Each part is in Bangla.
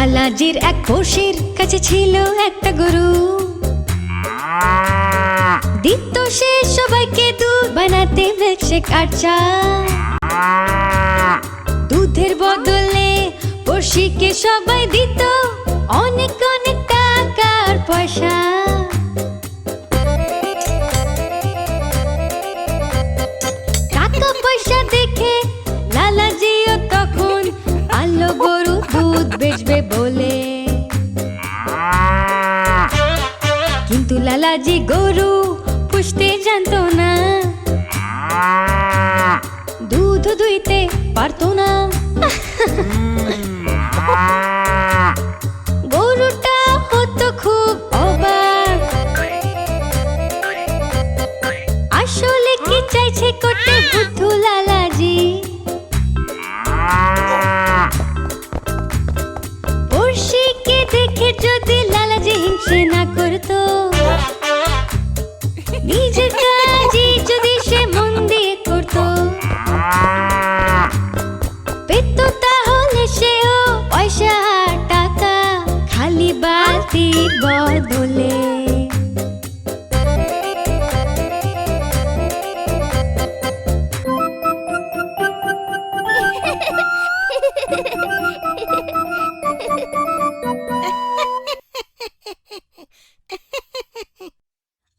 লালাজির এক পড়শির কাছে ছিল একটা গরু, দিত সে সবাইকে দুধ বানাতে মিল্কশেক আর চা। দুধের বদলে পড়শিকে সবাই দিত অনেক অনেক টাকা আর পয়সা। টাকা পয়সা দেখে লালাজিও তখন আনলো গরু দুধ বেচবে বলে। কিন্তু লালাজি গরু পুষতে জানতো না, দুধ দুইতে পারতো না। গরুটা হতো খুব অবাক, আসলে কি চাইছে করতে বুদ্ধু লালাজি। পড়শিকে দেখে যদি লালাজি হিংসে না করতো, নিজের কাজই যদি সে মন দিয়ে করতো, পেতো তাহলে সেও পয়সা আর টাকা খালি বালতির বদলে।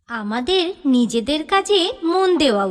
আমাদের নিজেদের কাজে মন দেওয়া